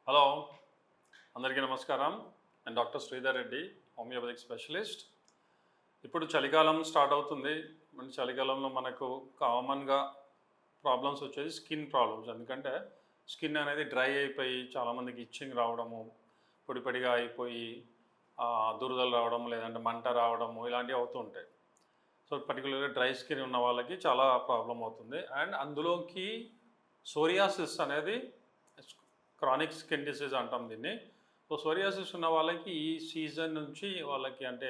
Hello, అందరికీ నమస్కారం. నేను doctor Sridhar Reddy, homoeopathic specialist. ఇప్పుడు చలికాలం స్టార్ట్ అవుతుంది. మన చలికాలంలో మనకు కామన్గా ప్రాబ్లమ్స్ వచ్చేది స్కిన్ ప్రాబ్లమ్స్. ఎందుకంటే స్కిన్ అనేది డ్రై అయిపోయి చాలామందికి ఇచ్చింగ్ రావడము, పొడి పొడిగా అయిపోయి దురదలు రావడం, లేదంటే మంట రావడము ఇలాంటివి అవుతూ ఉంటాయి. సో పర్టికులర్గా డ్రై స్కిన్ ఉన్న వాళ్ళకి చాలా ప్రాబ్లం అవుతుంది. అండ్ అందులోకి సోరియాసిస్ అనేది క్రానిక్ స్కిన్ డిసీజ్ అంటాం దీన్ని. సో సోరియాసిస్ ఉన్న వాళ్ళకి ఈ సీజన్ నుంచి వాళ్ళకి అంటే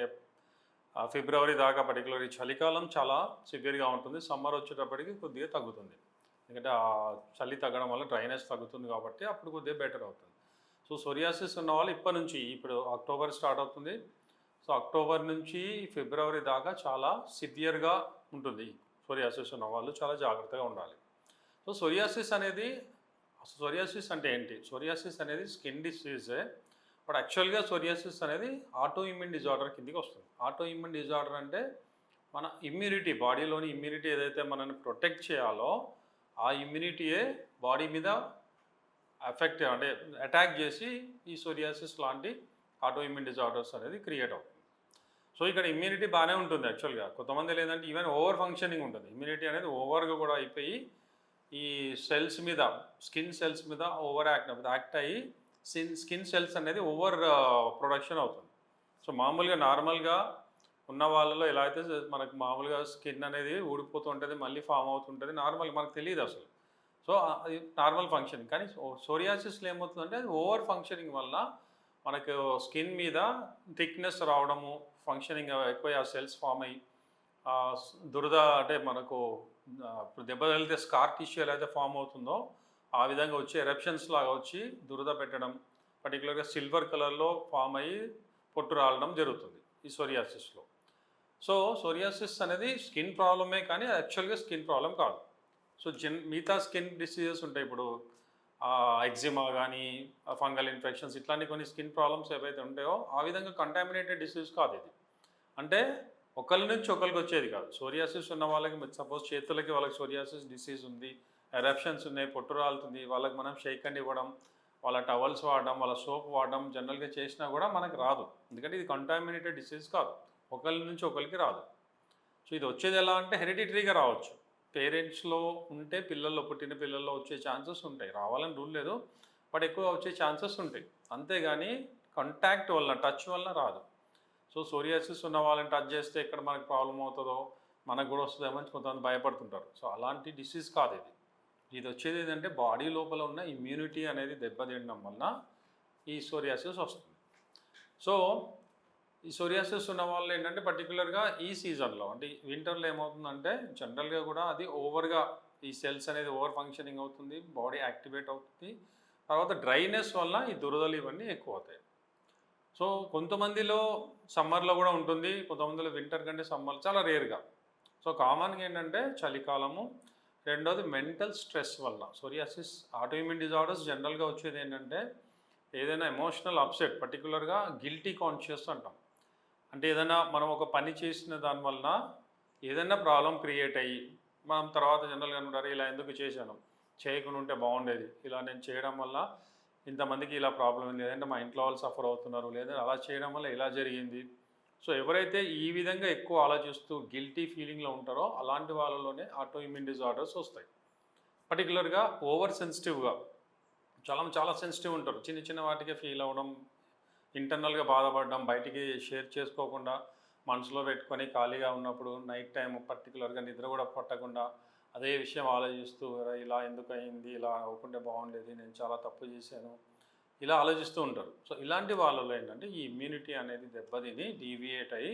ఫిబ్రవరి దాకా పర్టికులర్ ఈ చలికాలం చాలా సివియర్గా ఉంటుంది. సమ్మర్ వచ్చేటప్పటికి కొద్దిగా తగ్గుతుంది. ఎందుకంటే ఆ చలి తగ్గడం వల్ల డ్రైనెస్ తగ్గుతుంది కాబట్టి అప్పుడు కొద్దిగా బెటర్ అవుతుంది. సో సోరియాసిస్ ఉన్న వాళ్ళు ఇప్పటి నుంచి ఇప్పుడు అక్టోబర్ స్టార్ట్ అవుతుంది. సో అక్టోబర్ నుంచి ఫిబ్రవరి దాకా చాలా సివియర్గా ఉంటుంది. సోరియాసిస్ ఉన్న వాళ్ళు చాలా జాగ్రత్తగా ఉండాలి. సో సోరియాసిస్ అంటే ఏంటి? సోరియాసిస్ అనేది స్కిన్ డిసీజే. బట్ యాక్చువల్గా సోరియాసిస్ అనేది ఆటో ఇమ్యూన్ డిజార్డర్ కిందకి వస్తుంది. ఆటో ఇమ్యూన్ డిజార్డర్ అంటే మన ఇమ్యూనిటీ, బాడీలోని ఇమ్యూనిటీ ఏదైతే మనల్ని ప్రొటెక్ట్ చేయాలో ఆ ఇమ్యూనిటీయే బాడీ మీద అంటే అటాక్ చేసి ఈ సోరియాసిస్ లాంటి ఆటో ఇమ్యూన్ డిజార్డర్స్ అనేది క్రియేట్ అవుతుంది. సో ఇక్కడ ఇమ్యూనిటీ బాగానే ఉంటుంది యాక్చువల్గా. కొంతమంది లేదంటే ఈవెన్ ఓవర్ ఫంక్షనింగ్ ఉంటుంది. ఇమ్యూనిటీ అనేది ఓవర్గా కూడా అయిపోయి ఈ సెల్స్ మీద, స్కిన్ సెల్స్ మీద ఓవర్ యాక్ట్ అయ్యి స్కిన్ సెల్స్ అనేది ఓవర్ ప్రొడక్షన్ అవుతుంది. సో మామూలుగా నార్మల్గా ఉన్న వాళ్ళలో ఎలా అయితే మనకు మామూలుగా స్కిన్ అనేది ఊడిపోతూ ఉంటుంది, మళ్ళీ ఫామ్ అవుతుంటుంది, నార్మల్ మనకు తెలియదు అసలు. సో అది నార్మల్ ఫంక్షనింగ్. కానీ సోరియాసిస్లో ఏమవుతుందంటే అది ఓవర్ ఫంక్షనింగ్ వల్ల మనకు స్కిన్ మీద థిక్నెస్ రావడము, ఫంక్షనింగ్ ఎక్కువ ఆ సెల్స్ ఫామ్ అయ్యి దురద అంటే మనకు దెబ్బ తగిలితే స్కార్ టిష్యూ ఎలా అయితే ఫామ్ అవుతుందో ఆ విధంగా వచ్చి ఎరప్షన్స్ లాగా వచ్చి దురద పెట్టడం, పర్టికులర్గా సిల్వర్ కలర్లో ఫామ్ అయ్యి పొట్టు రాలడం జరుగుతుంది ఈ సోరియాసిస్లో. సో సోరియాసిస్ అనేది స్కిన్ ప్రాబ్లమే, కానీ యాక్చువల్గా స్కిన్ ప్రాబ్లం కాదు. సో మిగతా స్కిన్ డిసీజెస్ ఉంటాయి. ఇప్పుడు ఎగ్జిమా కానీ ఫంగల్ ఇన్ఫెక్షన్స్ ఇట్లాంటి కొన్ని స్కిన్ ప్రాబ్లమ్స్ ఏవైతే ఉంటాయో ఆ విధంగా కంటామినేటెడ్ డిసీజ్ కాదు ఇది. అంటే ఒకరి నుంచి ఒకరికి వచ్చేది కాదు. సోరియాసిస్ ఉన్న వాళ్ళకి సపోజ్ చేతులకి వాళ్ళకి సోరియాసిస్ డిసీజ్ ఉంది, ఎరప్షన్స్ ఉన్నాయి, పొట్టు రాలుతుంది, వాళ్ళకి మనం షేక్ హ్యాండ్ ఇవ్వడం, వాళ్ళ టవల్స్ వాడడం, వాళ్ళ సోప్ వాడడం జనరల్గా చేసినా కూడా మనకు రాదు. ఎందుకంటే ఇది కంటామినేటెడ్ డిసీజ్ కాదు, ఒకరి నుంచి ఒకరికి రాదు. సో ఇది వచ్చేది ఎలా అంటే హెరిడిటరీగా రావచ్చు. పేరెంట్స్లో ఉంటే పిల్లల్లో, పుట్టిన పిల్లల్లో వచ్చే ఛాన్సెస్ ఉంటాయి. రావాలని రూల్ లేదు, బట్ ఎక్కువ వచ్చే ఛాన్సెస్ ఉంటాయి. అంతేగాని కాంటాక్ట్ వల్ల, టచ్ వల్ల రాదు. సో సోరియాసిస్ ఉన్న వాళ్ళని టచ్ చేస్తే ఎక్కడ మనకు ప్రాబ్లం అవుతుందో, మనకు కూడా వస్తుందేమో అని కొంతమంది భయపడుతుంటారు. సో అలాంటి డిసీజ్ కాదు ఇది. ఇది వచ్చేది ఏంటంటే బాడీ లోపల ఉన్న ఇమ్యూనిటీ అనేది దెబ్బతినడం వలన ఈ సోరియాసిస్ వస్తుంది. సో ఈ సోరియాసిస్ ఉన్న వాళ్ళు ఏంటంటే పర్టికులర్గా ఈ సీజన్లో అంటే వింటర్లో ఏమవుతుందంటే జనరల్గా కూడా అది ఓవర్గా ఈ సెల్స్ అనేది ఓవర్ ఫంక్షనింగ్ అవుతుంది, బాడీ యాక్టివేట్ అవుతుంది. తర్వాత డ్రైనెస్ వల్ల ఈ దురదలు ఇవన్నీ ఎక్కువ అవుతాయి. సో కొంతమందిలో సమ్మర్లో కూడా ఉంటుంది, కొంతమందిలో వింటర్ కంటే సమ్మర్ చాలా రేర్గా. సో కామన్గా ఏంటంటే చలికాలము, రెండోది మెంటల్ స్ట్రెస్ వల్ల. సోరియాసిస్ ఆటోఇమ్యూన్ డిజార్డర్స్ జనరల్గా వచ్చేది ఏంటంటే ఏదైనా ఎమోషనల్ అప్సెట్, పర్టికులర్గా గిల్టీ కాన్షియస్ అంటాం. అంటే ఏదైనా మనం ఒక పని చేసిన దానివల్ల ఏదైనా ప్రాబ్లం క్రియేట్ అయ్యి మనం తర్వాత జనరల్గా ఉంటారు, ఇలా ఎందుకు చేశాను, చేయకుండా ఉంటే బాగుండేది, ఇలా నేను చేయడం వల్ల ఇంతమందికి ఇలా ప్రాబ్లం ఉంది, లేదంటే మా ఇంట్లో వాళ్ళు సఫర్ అవుతున్నారు, లేదంటే అలా చేయడం వల్ల ఇలా జరిగింది. సో ఎవరైతే ఈ విధంగా ఎక్కువ ఆలోచిస్తూ గిల్టీ ఫీలింగ్లో ఉంటారో అలాంటి వాళ్ళలోనే ఆటో ఇమ్యూన్ డిజార్డర్స్ వస్తాయి. పర్టికులర్గా ఓవర్ సెన్సిటివ్గా చాలా చాలా సెన్సిటివ్ ఉంటారు. చిన్న చిన్న వాటికే ఫీల్ అవ్వడం, ఇంటర్నల్గా బాధపడడం, బయటికి షేర్ చేసుకోకుండా మనసులో పెట్టుకొని ఖాళీగా ఉన్నప్పుడు నైట్ టైం పర్టికులర్గా నిద్ర కూడా పట్టకుండా అదే విషయం ఆలోచిస్తూ ఇలా ఎందుకు అయింది, ఇలా అవ్వకుంటే బాగుండేది, నేను చాలా తప్పు చేశాను, ఇలా ఆలోచిస్తూ ఉంటారు. సో ఇలాంటి వాళ్ళలో ఏంటంటే ఈ ఇమ్యూనిటీ అనేది దెబ్బతిని డీవియేట్ అయ్యి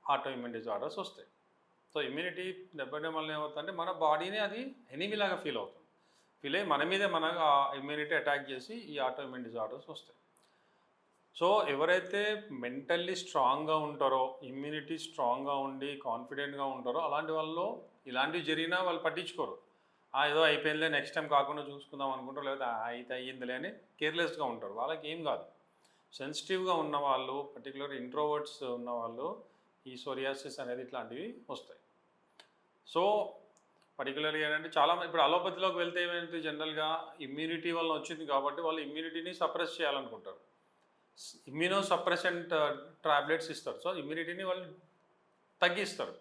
ఆటో ఇమ్యూన్ డిజార్డర్స్ వస్తాయి. సో ఇమ్యూనిటీ దెబ్బతినడం వల్ల ఏమవుతుందంటే మన బాడీని అది ఎనిమిలాగా ఫీల్ అవుతుంది. ఫీల్ అయ్యి మన మీదే మన ఇమ్యూనిటీ అటాక్ చేసి ఈ ఆటో ఇమ్యూన్ డిజార్డర్స్ వస్తాయి. సో ఎవరైతే మెంటల్లీ స్ట్రాంగ్గా ఉంటారో, ఇమ్యూనిటీ స్ట్రాంగ్గా ఉండి కాన్ఫిడెంట్గా ఉంటారో అలాంటి వాళ్ళలో ఇలాంటివి జరిగినా వాళ్ళు పట్టించుకోరు. ఏదో అయిపోయిందిలే, నెక్స్ట్ టైం కాకుండా చూసుకుందాం అనుకుంటారు, లేదా అయితే అయ్యిందిలే అని కేర్లెస్గా ఉంటారు. వాళ్ళకి ఏం కాదు. సెన్సిటివ్గా ఉన్న వాళ్ళు, పర్టికులర్ ఇంట్రోవర్ట్స్ ఉన్న వాళ్ళు ఈ సోరియాసిస్ అనేది ఇట్లాంటివి వస్తాయి. సో పర్టికులర్గా ఏంటంటే చాలా ఇప్పుడు అలోపతిలోకి వెళ్తే ఏమైంది జనరల్గా ఇమ్యూనిటీ వల్ల వచ్చింది కాబట్టి వాళ్ళు ఇమ్యూనిటీని సప్రెస్ చేయాలనుకుంటారు. ఇమ్యూనో సప్రెసెంట్ టాబ్లెట్స్ ఇస్తారు. సో ఇమ్యూనిటీని వాళ్ళు తగ్గిస్తారు.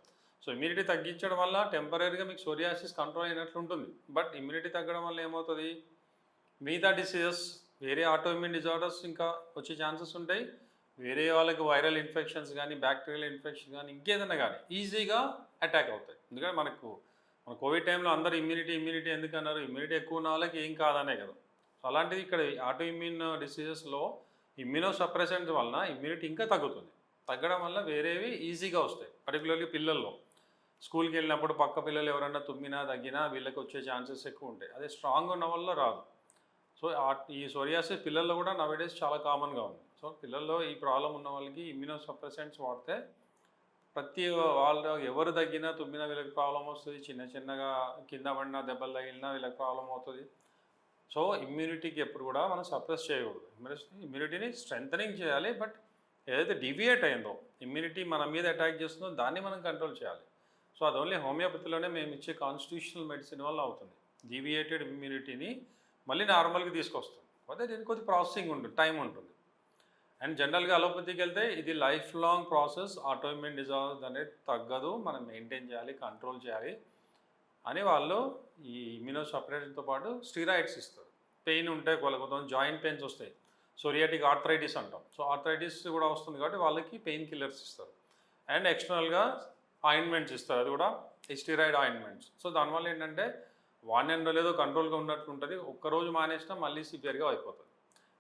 సో ఇమ్యూనిటీ తగ్గించడం వల్ల టెంపరరీగా మీకు సోరియాసిస్ కంట్రోల్ అయినట్లు ఉంటుంది. బట్ ఇమ్యూనిటీ తగ్గడం వల్ల ఏమవుతుంది, మిగతా డిసీజెస్ వేరే ఆటోఇమ్యూన్ డిజార్డర్స్ ఇంకా వచ్చే ఛాన్సెస్ ఉంటాయి. వేరే వాళ్ళకి వైరల్ ఇన్ఫెక్షన్స్ కానీ బ్యాక్టీరియల్ ఇన్ఫెక్షన్ కానీ ఇంకేదైనా కానీ ఈజీగా అటాక్ అవుతాయి. ఎందుకంటే మన కోవిడ్ టైంలో అందరూ ఇమ్యూనిటీ ఎందుకు అన్నారు, ఇమ్యూనిటీ ఎక్కువ ఉన్న వాళ్ళకి ఏం కాదనే కదా. సో అలాంటిది ఇక్కడ ఆటోఇమ్యూన్ డిసీజెస్లో ఇమ్యూనో సప్రెసెంట్ వలన ఇమ్యూనిటీ ఇంకా తగ్గుతుంది. తగ్గడం వల్ల వేరేవి ఈజీగా వస్తాయి. పర్టికులర్లీ పిల్లల్లో స్కూల్కి వెళ్ళినప్పుడు పక్క పిల్లలు ఎవరన్నా తుమ్మినా తగ్గినా వీళ్ళకి వచ్చే ఛాన్సెస్ ఎక్కువ ఉంటాయి. అదే స్ట్రాంగ్ ఉన్న వల్ల రాదు. సో ఈ సోరియాసిస్ పిల్లల్లో కూడా నవేడేస్ చాలా కామన్గా ఉంది. సో పిల్లల్లో ఈ ప్రాబ్లం ఉన్న వాళ్ళకి ఇమ్యూనో సప్రెసెంట్స్ వాడితే ప్రతి వాళ్ళు ఎవరు తగ్గినా తుమ్మినా వీళ్ళకి ప్రాబ్లం వస్తుంది. చిన్నగా కింద పడినా దెబ్బలు తగిలినా వీళ్ళకి ప్రాబ్లం అవుతుంది. సో ఇమ్యూనిటీకి ఎప్పుడు కూడా మనం సప్రెస్ చేయకూడదు. ఇమ్యూనిటీని స్ట్రెంథనింగ్ చేయాలి. బట్ ఏదైతే డివియేట్ అయిందో ఇమ్యూనిటీ మన మీద అటాక్ చేస్తుందో దాన్ని మనం కంట్రోల్ చేయాలి. సో అది ఓన్లీ హోమియోపతిలోనే మేము ఇచ్చే కాన్స్టిట్యూషనల్ మెడిసిన్ వల్ల అవుతుంది. డివియేటెడ్ ఇమ్యూనిటీని మళ్ళీ నార్మల్గా తీసుకొస్తుంది. అదే దీనికి కొద్ది ప్రాసెసింగ్ ఉంటుంది, టైం ఉంటుంది. అండ్ జనరల్గా అలోపతికి వెళ్తే ఇది life long process. Autoimmune disorders అనేది తగ్గదు, మనం మెయింటైన్ చేయాలి, కంట్రోల్ చేయాలి అని వాళ్ళు ఈ ఇమ్యూనో సప్రెషన్తో పాటు స్టీరాయిడ్స్ ఇస్తారు. పెయిన్ ఉంటే కొంతమంది జాయింట్ పెయిన్స్ వస్తాయి, సోరియాటిక్ ఆర్థరైటిస్ అంటాం. సో ఆర్థరైటిస్ కూడా వస్తుంది కాబట్టి వాళ్ళకి పెయిన్ కిల్లర్స్ ఇస్తారు. అండ్ ఎక్స్టర్నల్గా ఆయింట్మెంట్స్ ఇస్తారు, అది కూడా స్టీరాయిడ్ ఆయింట్మెంట్స్. సో దానివల్ల ఏంటంటే వాడిన లేదో కంట్రోల్గా ఉన్నట్టు ఉంటుంది. ఒక్కరోజు మానేసినా మళ్ళీ సివియర్గా అయిపోతుంది.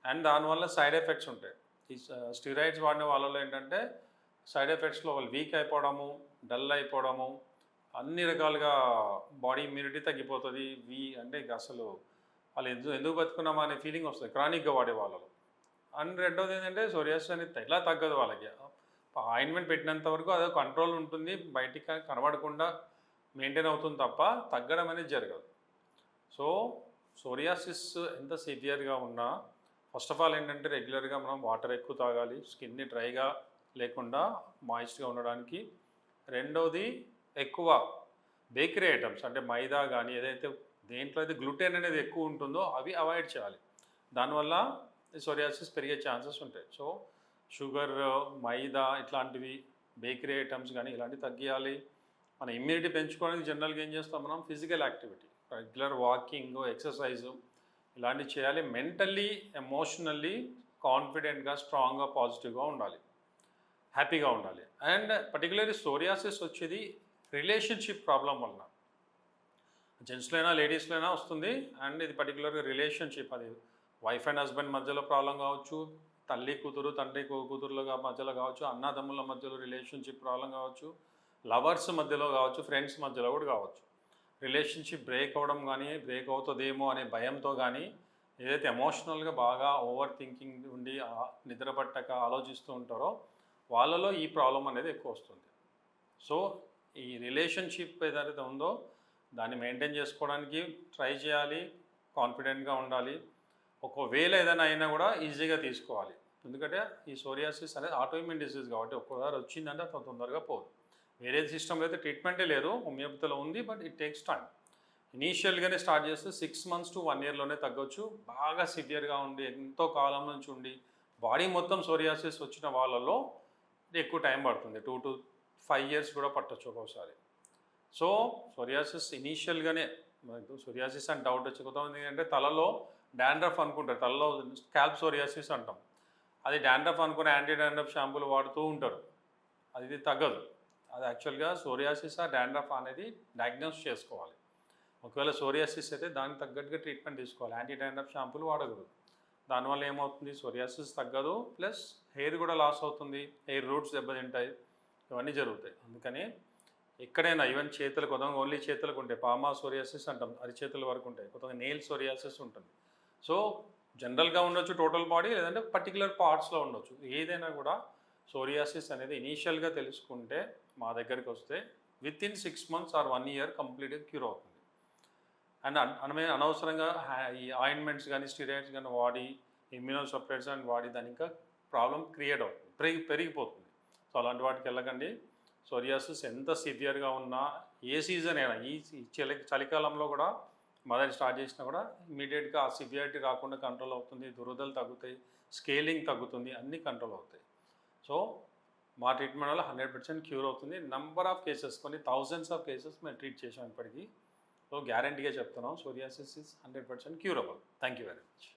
అండ్ దానివల్ల సైడ్ ఎఫెక్ట్స్ ఉంటాయి. ఈ స్టీరాయిడ్స్ వాడిన వాళ్ళలో ఏంటంటే సైడ్ ఎఫెక్ట్స్లో వాళ్ళు వీక్ అయిపోవడము, డల్ అయిపోవడము, అన్ని రకాలుగా బాడీ ఇమ్యూనిటీ తగ్గిపోతుంది. అంటే ఇక అసలు వాళ్ళు ఎందుకు బతుకున్నామా అనే ఫీలింగ్ వస్తుంది క్రానిక్గా వాడే వాళ్ళలో. అండ్ రెండోది ఏంటంటే సోరియాసిస్ అనేది ఇలా తగ్గదు వాళ్ళకి. ఆయింట్మెంట్ పెట్టినంత వరకు అదే కంట్రోల్ ఉంటుంది, బయటికి కనబడకుండా మెయింటైన్ అవుతుంది తప్ప తగ్గడం అనేది జరగదు. సో సోరియాసిస్ ఎంత సివియర్గా ఉన్నా ఫస్ట్ ఆఫ్ ఆల్ ఏంటంటే రెగ్యులర్గా మనం వాటర్ ఎక్కువ తాగాలి, స్కిన్ని డ్రైగా లేకుండా మాయిస్ట్గా ఉండడానికి. రెండోది ఎక్కువ బేకరీ ఐటమ్స్ అంటే మైదా కానీ ఏదైతే దేంట్లో అయితే గ్లూటెన్ అనేది ఎక్కువ ఉంటుందో అవి అవాయిడ్ చేయాలి. దానివల్ల సోరియాసిస్ పెరిగే ఛాన్సెస్ ఉంటాయి. సో షుగర్, మైదా ఇట్లాంటివి బేకరీ ఐటమ్స్ కానీ ఇలాంటివి తగ్గియాలి. మన ఇమ్యూనిటీ పెంచుకోవడానికి జనరల్గా ఏం చేస్తాం మనం, physical activity, regular walking, exercise ఇలాంటివి చేయాలి. మెంటల్లీ, ఎమోషనల్లీ కాన్ఫిడెంట్గా, స్ట్రాంగ్గా, పాజిటివ్గా ఉండాలి, హ్యాపీగా ఉండాలి. అండ్ పర్టికులర్లీ సోరియాసిస్ వచ్చేది రిలేషన్షిప్ ప్రాబ్లం వలన, జెంట్స్లో అయినా లేడీస్లో అయినా వస్తుంది. అండ్ ఇది పర్టికులర్గా రిలేషన్షిప్, అది వైఫ్ అండ్ హస్బెండ్ మధ్యలో ప్రాబ్లం కావచ్చు, తల్లి కూతురు తండ్రి కూతురుల మధ్యలో కావచ్చు, అన్నదమ్ముల మధ్యలో రిలేషన్షిప్ ప్రాబ్లం కావచ్చు, లవర్స్ మధ్యలో కావచ్చు, ఫ్రెండ్స్ మధ్యలో కూడా కావచ్చు. రిలేషన్షిప్ బ్రేక్ అవ్వడం కానీ, బ్రేక్ అవుతుందేమో అనే భయంతో కానీ, ఏదైతే ఎమోషనల్గా బాగా ఓవర్ థింకింగ్ ఉండి నిద్ర పట్టక ఆలోచిస్తూ ఉంటారో వాళ్ళలో ఈ ప్రాబ్లం అనేది ఎక్కువ వస్తుంది. సో ఈ రిలేషన్షిప్ ఏదైతే ఉందో దాన్ని మెయింటైన్ చేసుకోవడానికి ట్రై చేయాలి, కాన్ఫిడెంట్గా ఉండాలి. ఒకవేళ ఏదైనా అయినా కూడా ఈజీగా తీసుకోవాలి. ఎందుకంటే ఈ సోరియాసిస్ అనేది ఆటోఇమ్యూన్ డిసీజ్ కాబట్టి ఒక్కసారి వచ్చిందంటే అంత తొందరగా పోదు. వేరే సిస్టంలో అయితే ట్రీట్మెంటే లేదు, హోమియోపతిలో ఉంది. But it takes time. ఇనీషియల్గానే స్టార్ట్ చేస్తే 6 months to 1 yearలోనే తగ్గొచ్చు. బాగా సివియర్గా ఉండి ఎంతో కాలం నుంచి ఉండి బాడీ మొత్తం సోరియాసిస్ వచ్చిన వాళ్ళలో ఎక్కువ టైం పడుతుంది. 2 to 5 years కూడా పట్టొచ్చు ఒక్కోసారి. సో సోరియాసిస్ ఇనీషియల్గానే సోరియాసిస్ అని డౌట్ వచ్చి కొంతమంది అంటే తలలో డాండ్రఫ్ అనుకుంటారు, తలలో స్కాల్ప్ సోరియాసిస్ అంటాం. అది డాండ్రఫ్ అనుకుని యాంటీ డాండ్రఫ్ షాంపూలు వాడుతూ ఉంటారు, అది తగ్గదు. అది యాక్చువల్గా సోరియాసిస్ ఆ డాండ్రఫ్ అనేది డయాగ్నోస్ చేసుకోవాలి. ఒకవేళ సోరియాసిస్ అయితే దానికి తగ్గట్టుగా ట్రీట్మెంట్ తీసుకోవాలి. యాంటీ డాండ్రఫ్ షాంపూలు వాడకూడదు. దానివల్ల ఏమవుతుంది, సోరియాసిస్ తగ్గదు, ప్లస్ హెయిర్ కూడా లాస్ అవుతుంది, హెయిర్ రూట్స్ దెబ్బతింటాయి, ఇవన్నీ జరుగుతాయి. అందుకని ఎక్కడైనా ఈవెన్ చేతులు కొంతమంది ఓన్లీ చేతులకు ఉంటాయి, పామా సోరియాసిస్ అంటాం, అరిచేతుల వరకు ఉంటాయి, కొంతమంది నెయిల్ సోరియాసిస్ ఉంటుంది. సో జనరల్గా ఉండొచ్చు టోటల్ బాడీ, లేదంటే పర్టికులర్ పార్ట్స్లో ఉండొచ్చు. ఏదైనా కూడా సోరియాసిస్ అనేది ఇనీషియల్గా తెలుసుకుంటే మా దగ్గరికి వస్తే with in 6 months or 1 year కంప్లీట్గా క్యూర్ అవుతుంది. అండ్ అనవసరంగా ఈ ఆయింట్మెంట్స్ కానీ స్టీరాయిడ్స్ కానీ వాడి ఇమ్యూనో సప్రెసెంట్స్ అని వాడి దాని ఇంకా ప్రాబ్లం క్రియేట్ అవుతుంది, పెరిగిపోతుంది. సో అలాంటి వాటికి వెళ్ళకండి. సోరియాసిస్ ఎంత సివియర్గా ఉన్నా ఏ సీజన్ అయినా ఈ చలికాలంలో కూడా మొదటి స్టార్ట్ చేసినా కూడా ఇమీడియట్గా ఆ సివియారిటీ రాకుండా కంట్రోల్ అవుతుంది, దురదలు తగ్గుతాయి, స్కేలింగ్ తగ్గుతుంది, అన్నీ కంట్రోల్ అవుతాయి. సో మా ట్రీట్మెంట్ వల్ల 100% క్యూర్ అవుతుంది. నంబర్ ఆఫ్ కేసెస్, కొన్ని థౌజండ్స్ ఆఫ్ కేసెస్ మేము ట్రీట్ చేసాం ఇప్పటికీ. సో గ్యారంటీగా చెప్తున్నాం, psoriasis is 100% curable. Thank you very much.